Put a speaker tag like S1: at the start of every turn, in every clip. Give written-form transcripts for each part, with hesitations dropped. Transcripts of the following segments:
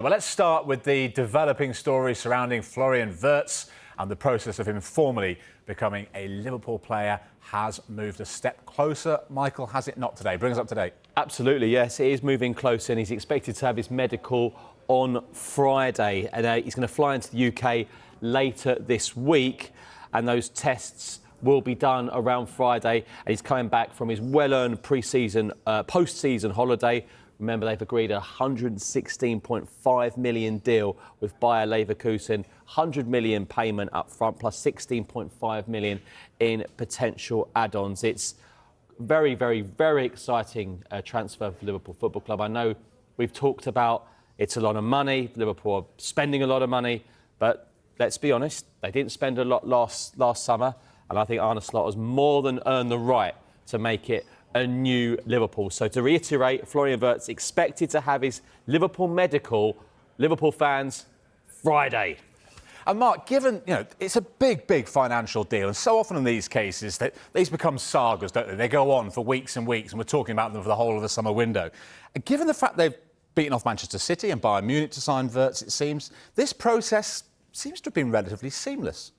S1: Well, let's start with the developing story surrounding Florian Wirtz, and the process of him formally becoming a Liverpool player has moved a step closer. Michael, has it not today? Bring us up to date.
S2: Absolutely, yes. It is moving closer, and he's expected to have his medical on Friday. And he's going to fly into the UK later this week, and those tests will be done around Friday. And he's coming back from his well-earned pre-season, post-season holiday. Remember, they've agreed a $116.5 million deal with Bayer Leverkusen, $100 million payment up front, plus $16.5 million in potential add-ons. It's very, very, very exciting transfer for Liverpool Football Club. I know we've talked about it's a lot of money. Liverpool are spending a lot of money, but let's be honest, they didn't spend a lot last summer, and I think Arne Slot has more than earned the right to make it a new Liverpool. So to reiterate, Florian Wirtz expected to have his Liverpool medical, Liverpool fans, Friday.
S1: And Mark, given, it's a big financial deal, and so often in these cases, these become sagas, don't they? They go on for weeks and weeks, and we're talking about them for the whole of the summer window. And given the fact they've beaten off Manchester City and Bayern Munich to sign Wirtz, it seems, this process seems to have been relatively seamless.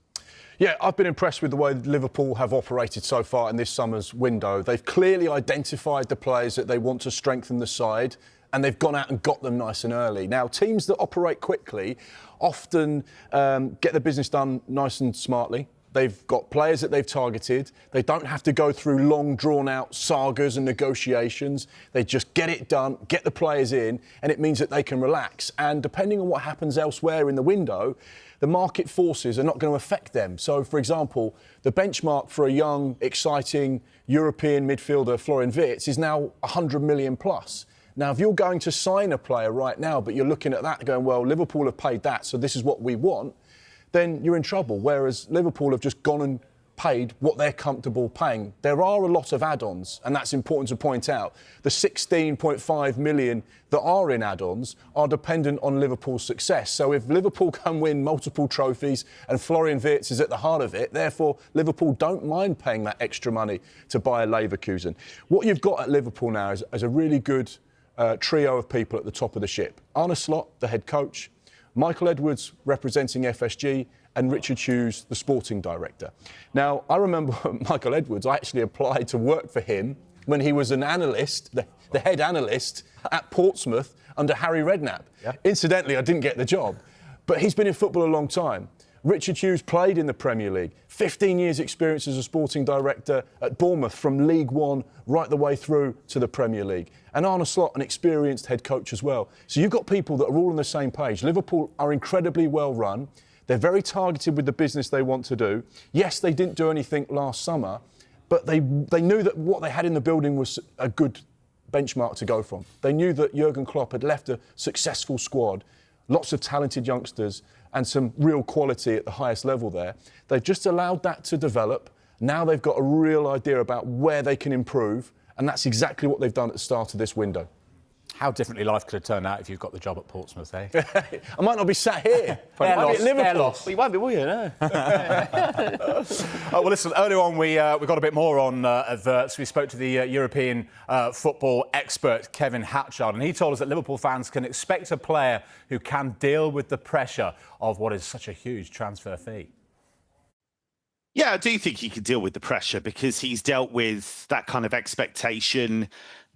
S3: Yeah, I've been impressed with the way Liverpool have operated so far in this summer's window. They've clearly identified the players that they want to strengthen the side, and they've gone out and got them nice and early. Now, teams that operate quickly often get the business done nice and smartly. They've got players that they've targeted. They don't have to go through long, drawn-out sagas and negotiations. They just get it done, get the players in, and it means that they can relax. And depending on what happens elsewhere in the window, the market forces are not going to affect them. So, for example, the benchmark for a young, exciting European midfielder, Florian Wirtz, is now 100 million plus. Now, if you're going to sign a player right now, but you're looking at that going, well, Liverpool have paid that, so this is what we want, then you're in trouble. Whereas Liverpool have just gone and paid what they're comfortable paying. There are a lot of add-ons, and that's important to point out. The 16.5 million that are in add-ons are dependent on Liverpool's success. So if Liverpool can win multiple trophies and Florian Wirtz is at the heart of it, therefore Liverpool don't mind paying that extra money to buy a Leverkusen. What you've got at Liverpool now is a really good trio of people at the top of the ship. Arne Slot, the head coach, Michael Edwards representing FSG, and Richard Hughes, the sporting director. Now, I remember Michael Edwards, I actually applied to work for him when he was an analyst, the head analyst at Portsmouth under Harry Redknapp. Yeah. Incidentally, I didn't get the job, but he's been in football a long time. Richard Hughes played in the Premier League, 15 years experience as a sporting director at Bournemouth from League One right the way through to the Premier League. And Arne Slot, an experienced head coach as well. So you've got people that are all on the same page. Liverpool are incredibly well run. They're very targeted with the business they want to do. Yes, they didn't do anything last summer, but they knew that what they had in the building was a good benchmark to go from. They knew that Jurgen Klopp had left a successful squad, lots of talented youngsters, and some real quality at the highest level there. They've just allowed that to develop. Now they've got a real idea about where they can improve, and that's exactly what they've done at the start of this window.
S1: How differently life could have turned out if you've got the job at Portsmouth, eh?
S3: I might not be sat here.
S1: Fair loss, fair loss.
S2: Well, you won't be, will you? No.
S1: Well, listen, earlier on we got a bit more on Wirtz. We spoke to the European football expert, Kevin Hatchard, and he told us that Liverpool fans can expect a player who can deal with the pressure of what is such a huge transfer fee.
S4: Yeah, I do think he can deal with the pressure because he's dealt with that kind of expectation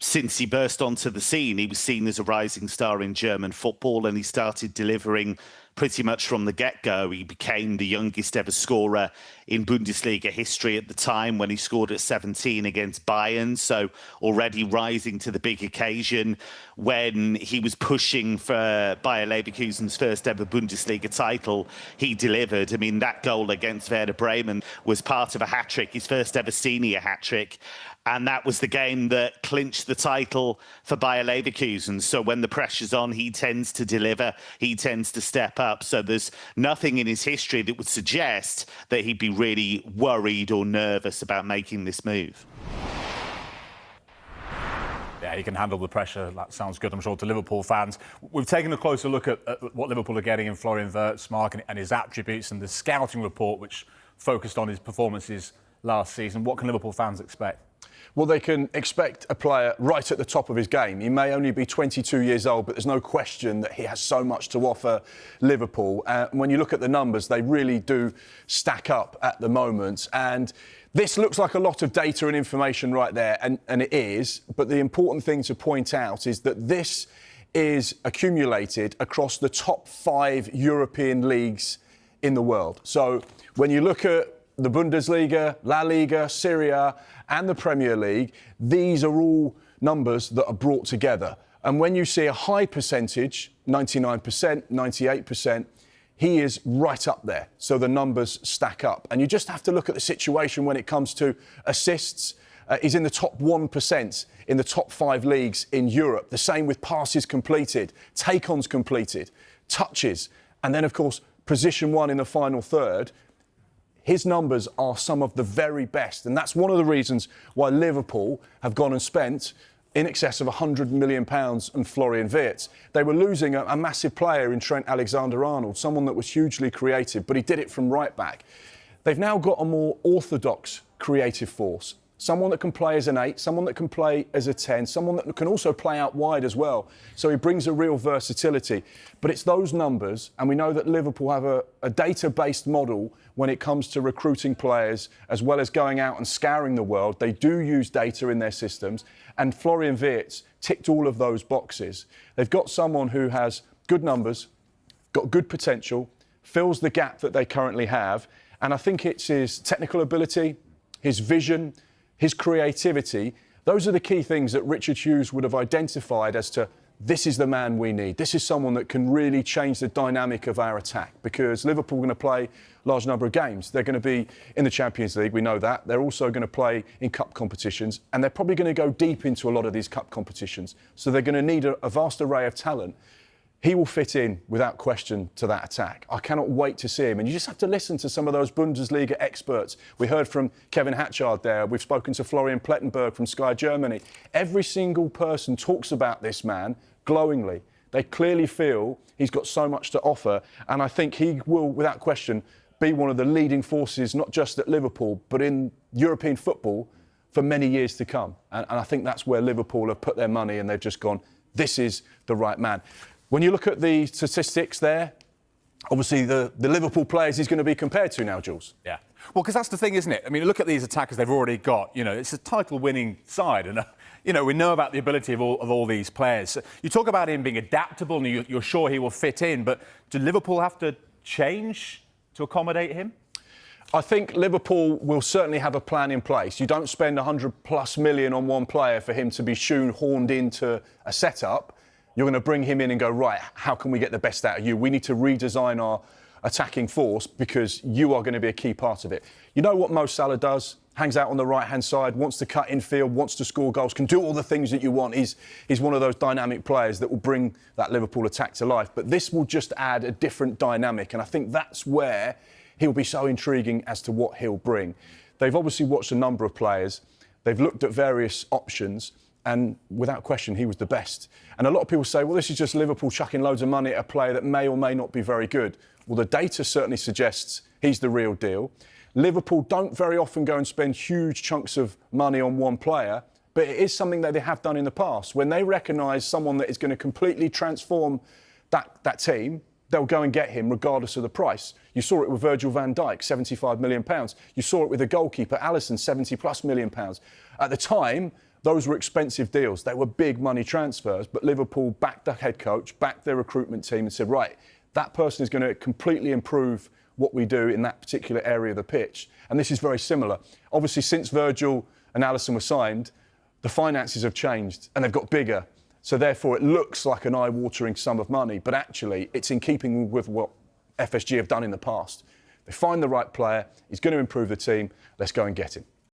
S4: since he burst onto the scene. He was seen as a rising star in German football, and he started delivering pretty much from the get-go. He became the youngest ever scorer in Bundesliga history at the time when he scored at 17 against Bayern, so already rising to the big occasion. When he was pushing for Bayer Leverkusen's first ever Bundesliga title, he delivered. I mean, that goal against Werder Bremen was part of a hat-trick, his first ever senior hat-trick. And that was the game that clinched the title for Bayer Leverkusen. So when the pressure's on, he tends to deliver, he tends to step up. So there's nothing in his history that would suggest that he'd be really worried or nervous about making this move.
S1: Yeah, he can handle the pressure. That sounds good, I'm sure, to Liverpool fans. We've taken a closer look at what Liverpool are getting in Florian Wirtz, Mark, and his attributes, and the scouting report, which focused on his performances last season. What can Liverpool fans expect?
S3: Well, they can expect a player right at the top of his game. He may only be 22 years old, but there's no question that he has so much to offer Liverpool. When you look at the numbers, they really do stack up at the moment. And this looks like a lot of data and information right there, and it is. But the important thing to point out is that this is accumulated across the top 5 European leagues in the world. So when you look at the Bundesliga, La Liga, Serie A and the Premier League, these are all numbers that are brought together. And when you see a high percentage, 99%, 98%, he is right up there. So the numbers stack up. And you just have to look at the situation when it comes to assists. He's in the top 1% in the top 5 leagues in Europe. The same with passes completed, take-ons completed, touches, and then, of course, position 1 in the final third. His numbers are some of the very best. And that's one of the reasons why Liverpool have gone and spent in excess of £100 million on Florian Wirtz. They were losing a massive player in Trent Alexander-Arnold, someone that was hugely creative, but he did it from right back. They've now got a more orthodox creative force. Someone that can play as an 8, someone that can play as a 10, someone that can also play out wide as well. So he brings a real versatility. But it's those numbers, and we know that Liverpool have a data-based model when it comes to recruiting players, as well as going out and scouring the world. They do use data in their systems, and Florian Wirtz ticked all of those boxes. They've got someone who has good numbers, got good potential, fills the gap that they currently have, and I think it's his technical ability, his vision, his creativity. Those are the key things that Richard Hughes would have identified as to this is the man we need. This is someone that can really change the dynamic of our attack, because Liverpool are going to play a large number of games. They're going to be in the Champions League, we know that. They're also going to play in cup competitions, and they're probably going to go deep into a lot of these cup competitions. So they're going to need a vast array of talent. He will fit in without question to that attack. I cannot wait to see him. And you just have to listen to some of those Bundesliga experts. We heard from Kevin Hatchard there. We've spoken to Florian Plettenberg from Sky Germany. Every single person talks about this man glowingly. They clearly feel he's got so much to offer. And I think he will, without question, be one of the leading forces, not just at Liverpool, but in European football for many years to come. And I think that's where Liverpool have put their money, and they've just gone, this is the right man. When you look at the statistics there, obviously the Liverpool players he's going to be compared to now, Jules.
S1: Yeah. Well, because that's the thing, isn't it? I mean, look at these attackers they've already got. You know, it's a title-winning side, and you know we know about the ability of all these players. So you talk about him being adaptable, and you're sure he will fit in. But do Liverpool have to change to accommodate him?
S3: I think Liverpool will certainly have a plan in place. You don't spend 100+ million on one player for him to be shoehorned into a setup. You're going to bring him in and go, right, how can we get the best out of you? We need to redesign our attacking force because you are going to be a key part of it. You know what Mo Salah does? Hangs out on the right-hand side, wants to cut infield, wants to score goals, can do all the things that you want. He's one of those dynamic players that will bring that Liverpool attack to life. But this will just add a different dynamic, and I think that's where he'll be so intriguing as to what he'll bring. They've obviously watched a number of players. They've looked at various options. And without question, he was the best. And a lot of people say, well, this is just Liverpool chucking loads of money at a player that may or may not be very good. Well, the data certainly suggests he's the real deal. Liverpool don't very often go and spend huge chunks of money on one player, but it is something that they have done in the past. When they recognise someone that is going to completely transform that team, they'll go and get him regardless of the price. You saw it with Virgil van Dijk, £75 million. You saw it with the goalkeeper, Alisson, £70+ million. At the time, those were expensive deals. They were big money transfers, but Liverpool backed the head coach, backed their recruitment team and said, right, that person is going to completely improve what we do in that particular area of the pitch. And this is very similar. Obviously, since Virgil and Alisson were signed, the finances have changed and they've got bigger. So therefore, it looks like an eye-watering sum of money, but actually it's in keeping with what FSG have done in the past. They find the right player, he's going to improve the team, let's go and get him.